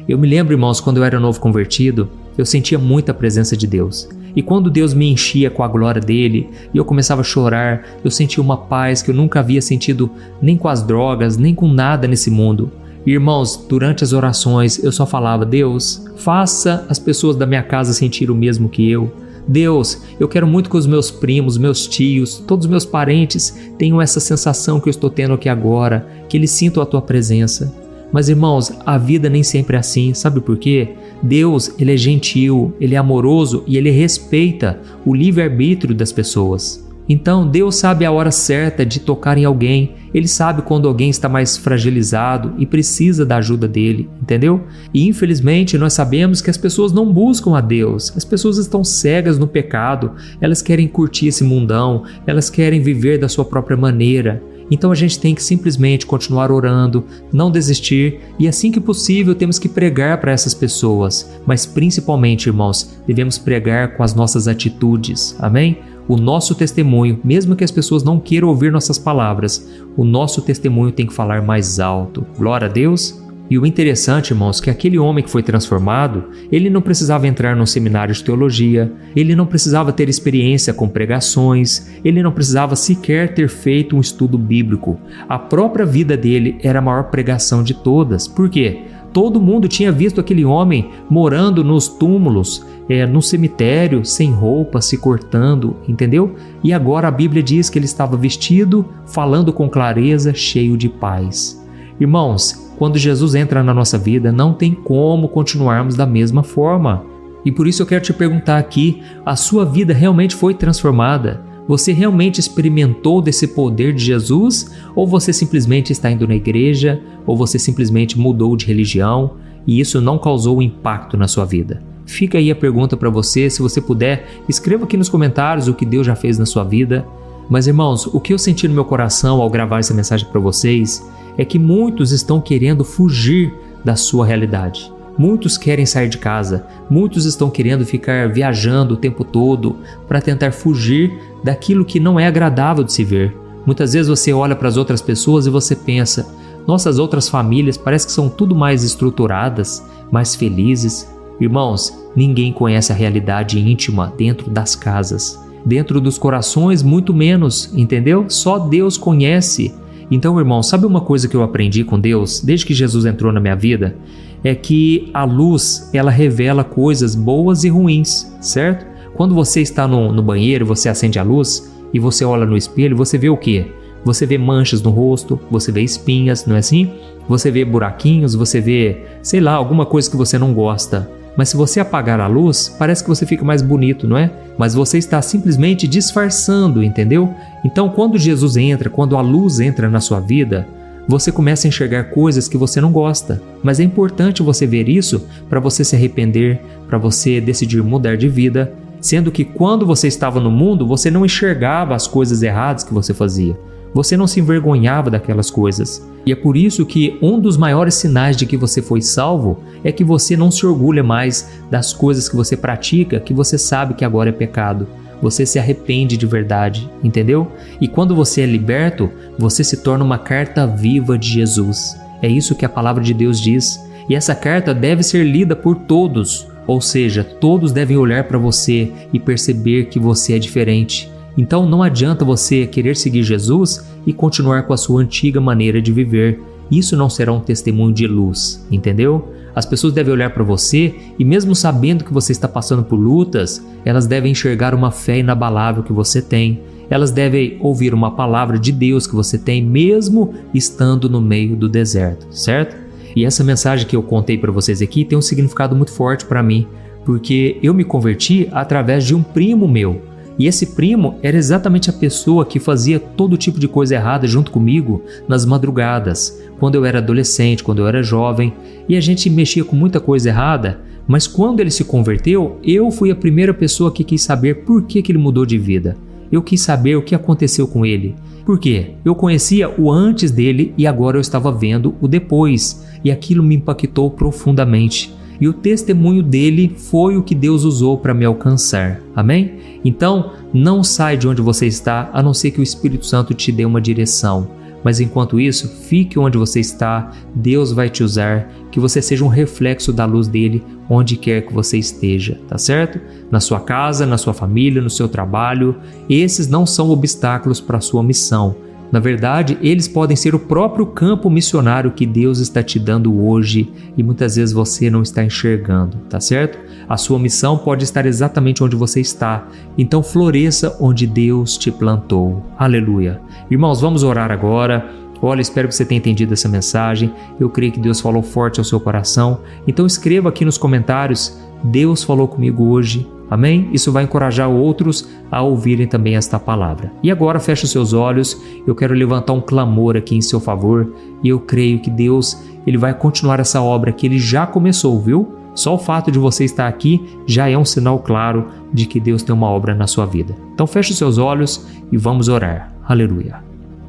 Eu me lembro, irmãos, quando eu era novo convertido, eu sentia muita presença de Deus. E quando Deus me enchia com a glória dele e eu começava a chorar, eu sentia uma paz que eu nunca havia sentido nem com as drogas, nem com nada nesse mundo. E, irmãos, durante as orações eu só falava: Deus, faça as pessoas da minha casa sentir o mesmo que eu. Deus, eu quero muito que os meus primos, meus tios, todos os meus parentes tenham essa sensação que eu estou tendo aqui agora, que eles sintam a tua presença. Mas irmãos, a vida nem sempre é assim, sabe por quê? Deus, Ele é gentil, Ele é amoroso e Ele respeita o livre-arbítrio das pessoas. Então, Deus sabe a hora certa de tocar em alguém, Ele sabe quando alguém está mais fragilizado e precisa da ajuda dEle, entendeu? E infelizmente nós sabemos que as pessoas não buscam a Deus, as pessoas estão cegas no pecado, elas querem curtir esse mundão, elas querem viver da sua própria maneira. Então a gente tem que simplesmente continuar orando, não desistir e assim que possível temos que pregar para essas pessoas, mas principalmente, irmãos, devemos pregar com as nossas atitudes, amém? O nosso testemunho, mesmo que as pessoas não queiram ouvir nossas palavras, o nosso testemunho tem que falar mais alto. Glória a Deus! E o interessante, irmãos, que aquele homem que foi transformado, ele não precisava entrar num seminário de teologia, ele não precisava ter experiência com pregações, ele não precisava sequer ter feito um estudo bíblico. A própria vida dele era a maior pregação de todas. Por quê? Todo mundo tinha visto aquele homem morando nos túmulos, no cemitério, sem roupa, se cortando, entendeu? E agora a Bíblia diz que ele estava vestido, falando com clareza, cheio de paz. Irmãos, quando Jesus entra na nossa vida, não tem como continuarmos da mesma forma. E por isso eu quero te perguntar aqui, a sua vida realmente foi transformada? Você realmente experimentou desse poder de Jesus? Ou você simplesmente está indo na igreja? Ou você simplesmente mudou de religião e isso não causou impacto na sua vida? Fica aí a pergunta para você, se você puder, escreva aqui nos comentários o que Deus já fez na sua vida. Mas irmãos, o que eu senti no meu coração ao gravar essa mensagem para vocês é que muitos estão querendo fugir da sua realidade. Muitos querem sair de casa, muitos estão querendo ficar viajando o tempo todo para tentar fugir daquilo que não é agradável de se ver. Muitas vezes você olha para as outras pessoas e você pensa, nossas outras famílias parece que são tudo mais estruturadas, mais felizes. Irmãos, ninguém conhece a realidade íntima dentro das casas. Dentro dos corações, muito menos, entendeu? Só Deus conhece. Então, irmão, sabe uma coisa que eu aprendi com Deus, desde que Jesus entrou na minha vida? É que a luz, ela revela coisas boas e ruins, certo? Quando você está no banheiro, você acende a luz e você olha no espelho, você vê o quê? Você vê manchas no rosto, você vê espinhas, não é assim? Você vê buraquinhos, você vê, sei lá, alguma coisa que você não gosta. Mas se você apagar a luz, parece que você fica mais bonito, não é? Mas você está simplesmente disfarçando, entendeu? Então, quando Jesus entra, quando a luz entra na sua vida, você começa a enxergar coisas que você não gosta. Mas é importante você ver isso para você se arrepender, para você decidir mudar de vida, sendo que quando você estava no mundo, você não enxergava as coisas erradas que você fazia. Você não se envergonhava daquelas coisas. E é por isso que um dos maiores sinais de que você foi salvo é que você não se orgulha mais das coisas que você pratica, que você sabe que agora é pecado. Você se arrepende de verdade, entendeu? E quando você é liberto, você se torna uma carta viva de Jesus. É isso que a palavra de Deus diz. E essa carta deve ser lida por todos. Ou seja, todos devem olhar para você e perceber que você é diferente. Então não adianta você querer seguir Jesus e continuar com a sua antiga maneira de viver. Isso não será um testemunho de luz, entendeu? As pessoas devem olhar para você e mesmo sabendo que você está passando por lutas, elas devem enxergar uma fé inabalável que você tem. Elas devem ouvir uma palavra de Deus que você tem, mesmo estando no meio do deserto, certo? E essa mensagem que eu contei para vocês aqui tem um significado muito forte para mim, porque eu me converti através de um primo meu. E esse primo era exatamente a pessoa que fazia todo tipo de coisa errada junto comigo nas madrugadas, quando eu era adolescente, quando eu era jovem, e a gente mexia com muita coisa errada, mas quando ele se converteu, eu fui a primeira pessoa que quis saber por que ele mudou de vida. Eu quis saber o que aconteceu com ele. Por quê? Eu conhecia o antes dele e agora eu estava vendo o depois, e aquilo me impactou profundamente. E o testemunho dele foi o que Deus usou para me alcançar. Amém? Então, não sai de onde você está, a não ser que o Espírito Santo te dê uma direção. Mas enquanto isso, fique onde você está, Deus vai te usar, que você seja um reflexo da luz dele onde quer que você esteja, tá certo? Na sua casa, na sua família, no seu trabalho, esses não são obstáculos para a sua missão. Na verdade, eles podem ser o próprio campo missionário que Deus está te dando hoje e muitas vezes você não está enxergando, tá certo? A sua missão pode estar exatamente onde você está, então floresça onde Deus te plantou. Aleluia! Irmãos, vamos orar agora. Olha, espero que você tenha entendido essa mensagem. Eu creio que Deus falou forte ao seu coração. Então escreva aqui nos comentários: Deus falou comigo hoje. Amém? Isso vai encorajar outros a ouvirem também esta palavra. E agora feche os seus olhos. Eu quero levantar um clamor aqui em seu favor. E eu creio que Deus, Ele vai continuar essa obra que Ele já começou, viu? Só o fato de você estar aqui já é um sinal claro de que Deus tem uma obra na sua vida. Então feche os seus olhos e vamos orar. Aleluia.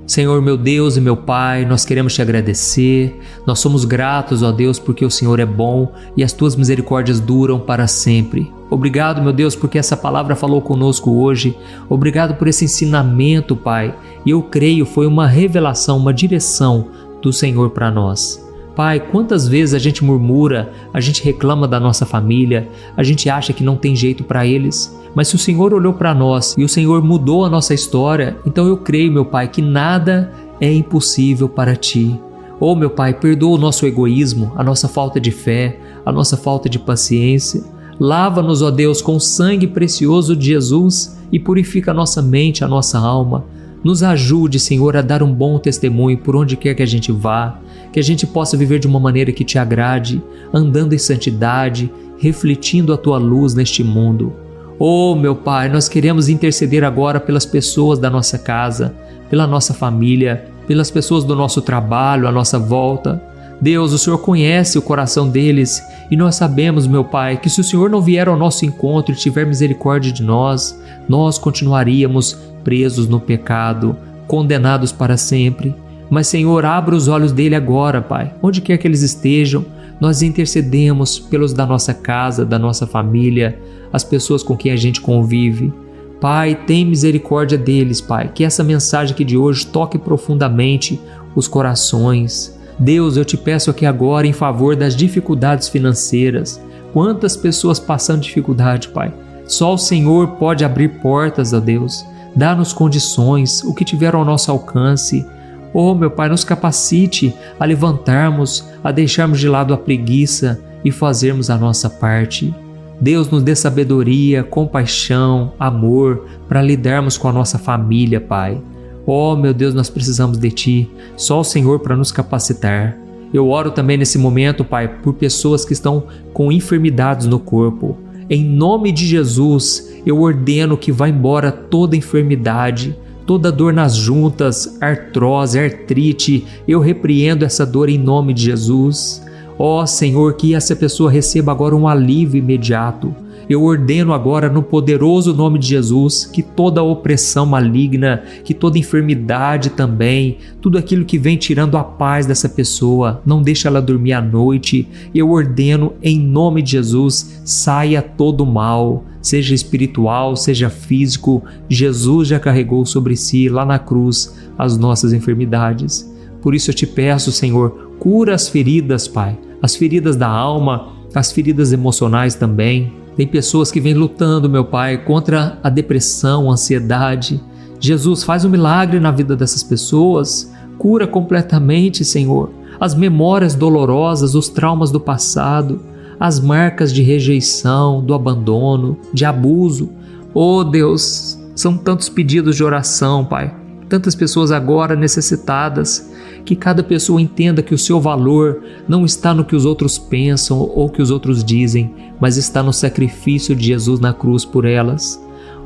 Senhor, meu Deus e meu Pai, nós queremos te agradecer, nós somos gratos, ó Deus, porque o Senhor é bom e as tuas misericórdias duram para sempre. Obrigado, meu Deus, porque essa palavra falou conosco hoje. Obrigado por esse ensinamento, Pai. E eu creio, foi uma revelação, uma direção do Senhor para nós. Pai, quantas vezes a gente murmura, a gente reclama da nossa família, a gente acha que não tem jeito para eles, mas se o Senhor olhou para nós e o Senhor mudou a nossa história, então eu creio, meu Pai, que nada é impossível para Ti. Oh, meu Pai, perdoa o nosso egoísmo, a nossa falta de fé, a nossa falta de paciência. Lava-nos, ó Deus, com o sangue precioso de Jesus e purifica a nossa mente, a nossa alma. Nos ajude, Senhor, a dar um bom testemunho por onde quer que a gente vá, que a gente possa viver de uma maneira que Te agrade, andando em santidade, refletindo a Tua luz neste mundo. Oh, meu Pai, nós queremos interceder agora pelas pessoas da nossa casa, pela nossa família, pelas pessoas do nosso trabalho, à nossa volta. Deus, o Senhor conhece o coração deles e nós sabemos, meu Pai, que se o Senhor não vier ao nosso encontro e tiver misericórdia de nós, nós continuaríamos presos no pecado, condenados para sempre. Mas, Senhor, abra os olhos dele agora, Pai, onde quer que eles estejam. Nós intercedemos pelos da nossa casa, da nossa família, as pessoas com quem a gente convive. Pai, tem misericórdia deles, Pai, que essa mensagem aqui de hoje toque profundamente os corações. Deus, eu te peço aqui agora em favor das dificuldades financeiras. Quantas pessoas passando dificuldade, Pai. Só o Senhor pode abrir portas, ó Deus. Dá-nos condições, o que tiver ao nosso alcance. Oh, meu Pai, nos capacite a levantarmos, a deixarmos de lado a preguiça e fazermos a nossa parte. Deus, nos dê sabedoria, compaixão, amor para lidarmos com a nossa família, Pai. Oh, meu Deus, nós precisamos de Ti, só o Senhor para nos capacitar. Eu oro também nesse momento, Pai, por pessoas que estão com enfermidades no corpo. Em nome de Jesus, eu ordeno que vá embora toda enfermidade, toda dor nas juntas, artrose, artrite. Eu repreendo essa dor em nome de Jesus. Ó Senhor, que essa pessoa receba agora um alívio imediato. Eu ordeno agora no poderoso nome de Jesus que toda opressão maligna, que toda enfermidade também, tudo aquilo que vem tirando a paz dessa pessoa, não deixa ela dormir à noite. Eu ordeno em nome de Jesus, saia todo o mal, seja espiritual, seja físico. Jesus já carregou sobre si lá na cruz as nossas enfermidades. Por isso eu te peço, Senhor, cura as feridas, Pai, as feridas da alma, as feridas emocionais também. Tem pessoas que vêm lutando, meu Pai, contra a depressão, a ansiedade. Jesus, faz um milagre na vida dessas pessoas. Cura completamente, Senhor, as memórias dolorosas, os traumas do passado, as marcas de rejeição, do abandono, de abuso. Oh, Deus, são tantos pedidos de oração, Pai. Tantas pessoas agora necessitadas. Que cada pessoa entenda que o seu valor não está no que os outros pensam ou que os outros dizem, mas está no sacrifício de Jesus na cruz por elas.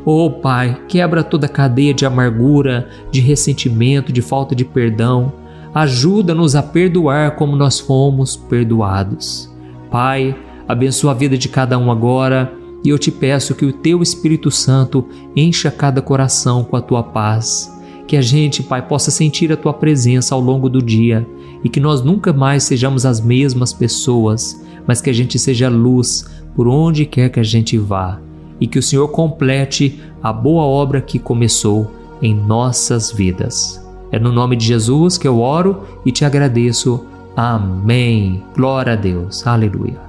Oh Pai, quebra toda a cadeia de amargura, de ressentimento, de falta de perdão. Ajuda-nos a perdoar como nós fomos perdoados. Pai, abençoa a vida de cada um agora e eu te peço que o Teu Espírito Santo encha cada coração com a Tua paz. Que a gente, Pai, possa sentir a Tua presença ao longo do dia e que nós nunca mais sejamos as mesmas pessoas, mas que a gente seja luz por onde quer que a gente vá e que o Senhor complete a boa obra que começou em nossas vidas. É no nome de Jesus que eu oro e te agradeço. Amém. Glória a Deus. Aleluia.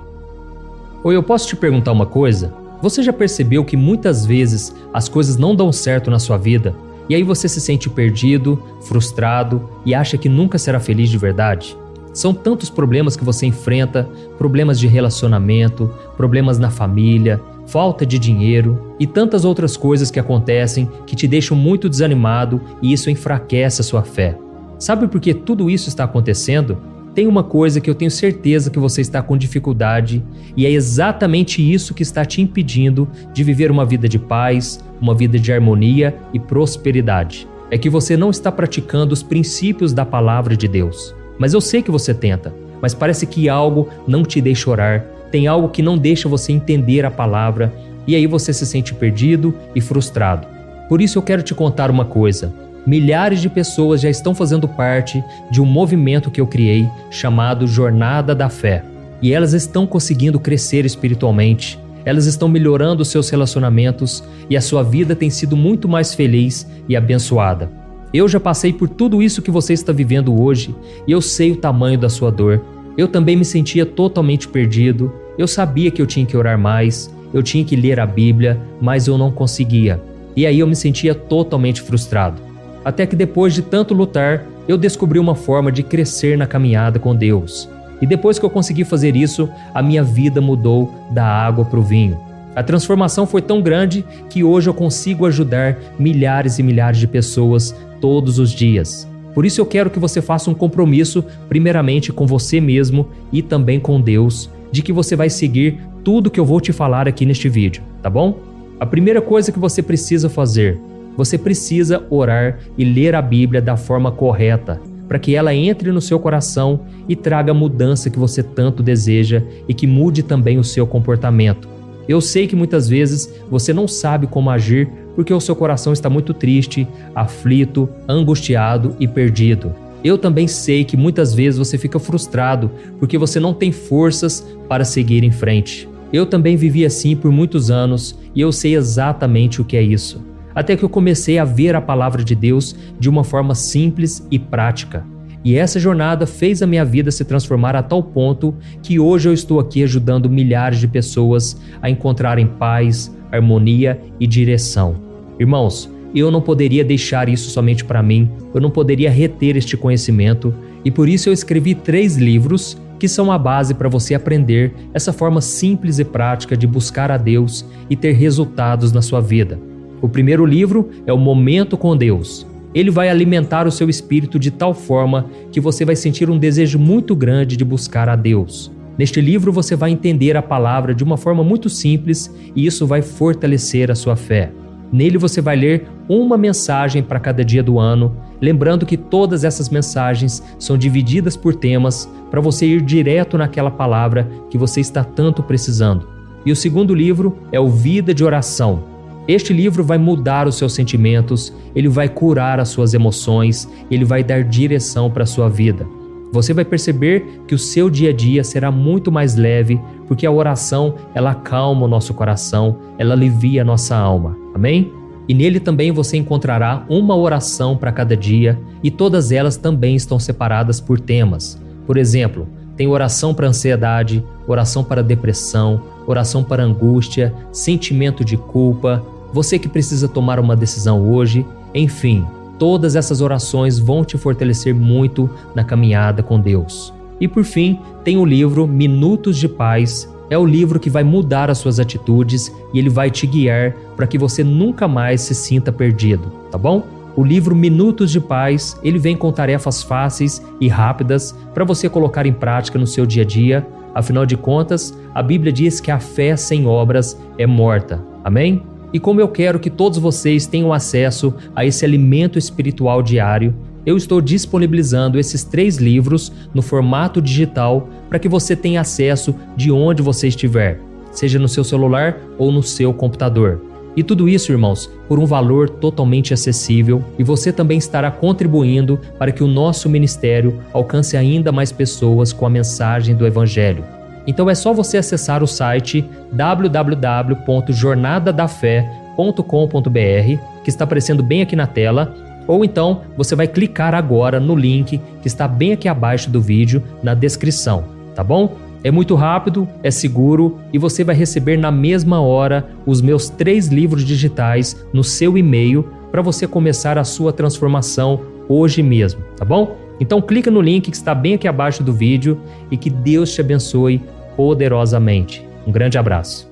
Oi, eu posso te perguntar uma coisa? Você já percebeu que muitas vezes as coisas não dão certo na sua vida? E aí você se sente perdido, frustrado e acha que nunca será feliz de verdade? São tantos problemas que você enfrenta, problemas de relacionamento, problemas na família, falta de dinheiro e tantas outras coisas que acontecem que te deixam muito desanimado e isso enfraquece a sua fé. Sabe por que tudo isso está acontecendo? Tem uma coisa que eu tenho certeza que você está com dificuldade e é exatamente isso que está te impedindo de viver uma vida de paz, uma vida de harmonia e prosperidade. É que você não está praticando os princípios da palavra de Deus. Mas eu sei que você tenta, mas parece que algo não te deixa orar, tem algo que não deixa você entender a palavra e aí você se sente perdido e frustrado. Por isso eu quero te contar uma coisa. Milhares de pessoas já estão fazendo parte de um movimento que eu criei chamado Jornada da Fé. E elas estão conseguindo crescer espiritualmente, elas estão melhorando seus relacionamentos e a sua vida tem sido muito mais feliz e abençoada. Eu já passei por tudo isso que você está vivendo hoje e eu sei o tamanho da sua dor. Eu também me sentia totalmente perdido, eu sabia que eu tinha que orar mais, eu tinha que ler a Bíblia, mas eu não conseguia. E aí eu me sentia totalmente frustrado. Até que depois de tanto lutar, eu descobri uma forma de crescer na caminhada com Deus. E depois que eu consegui fazer isso, a minha vida mudou da água para o vinho. A transformação foi tão grande que hoje eu consigo ajudar milhares e milhares de pessoas todos os dias. Por isso eu quero que você faça um compromisso, primeiramente com você mesmo e também com Deus, de que você vai seguir tudo que eu vou te falar aqui neste vídeo, tá bom? A primeira coisa que você precisa fazer, você precisa orar e ler a Bíblia da forma correta, para que ela entre no seu coração e traga a mudança que você tanto deseja e que mude também o seu comportamento. Eu sei que muitas vezes você não sabe como agir porque o seu coração está muito triste, aflito, angustiado e perdido. Eu também sei que muitas vezes você fica frustrado porque você não tem forças para seguir em frente. Eu também vivi assim por muitos anos e eu sei exatamente o que é isso. Até que eu comecei a ver a palavra de Deus de uma forma simples e prática. E essa jornada fez a minha vida se transformar a tal ponto que hoje eu estou aqui ajudando milhares de pessoas a encontrarem paz, harmonia e direção. Irmãos, eu não poderia deixar isso somente para mim, eu não poderia reter este conhecimento e por isso eu escrevi 3 livros que são a base para você aprender essa forma simples e prática de buscar a Deus e ter resultados na sua vida. O primeiro livro é o Momento com Deus. Ele vai alimentar o seu espírito de tal forma que você vai sentir um desejo muito grande de buscar a Deus. Neste livro você vai entender a palavra de uma forma muito simples e isso vai fortalecer a sua fé. Nele você vai ler uma mensagem para cada dia do ano, lembrando que todas essas mensagens são divididas por temas para você ir direto naquela palavra que você está tanto precisando. E o segundo livro é o Vida de Oração. Este livro vai mudar os seus sentimentos, ele vai curar as suas emoções, ele vai dar direção para a sua vida. Você vai perceber que o seu dia a dia será muito mais leve, porque a oração, ela acalma o nosso coração, ela alivia a nossa alma. Amém? E nele também você encontrará uma oração para cada dia e todas elas também estão separadas por temas. Por exemplo, tem oração para ansiedade, oração para depressão, oração para angústia, sentimento de culpa, você que precisa tomar uma decisão hoje, enfim. Todas essas orações vão te fortalecer muito na caminhada com Deus. E por fim, tem o livro Minutos de Paz. É o livro que vai mudar as suas atitudes e ele vai te guiar para que você nunca mais se sinta perdido, tá bom? O livro Minutos de Paz, ele vem com tarefas fáceis e rápidas para você colocar em prática no seu dia a dia. Afinal de contas, a Bíblia diz que a fé sem obras é morta. Amém? E como eu quero que todos vocês tenham acesso a esse alimento espiritual diário, eu estou disponibilizando esses 3 livros no formato digital para que você tenha acesso de onde você estiver, seja no seu celular ou no seu computador. E tudo isso, irmãos, por um valor totalmente acessível e você também estará contribuindo para que o nosso ministério alcance ainda mais pessoas com a mensagem do Evangelho. Então é só você acessar o site www.jornadadafé.com.br, que está aparecendo bem aqui na tela, ou então você vai clicar agora no link que está bem aqui abaixo do vídeo, na descrição, tá bom? É muito rápido, é seguro e você vai receber na mesma hora os meus 3 livros digitais no seu e-mail para você começar a sua transformação hoje mesmo, tá bom? Então clica no link que está bem aqui abaixo do vídeo e que Deus te abençoe poderosamente. Um grande abraço.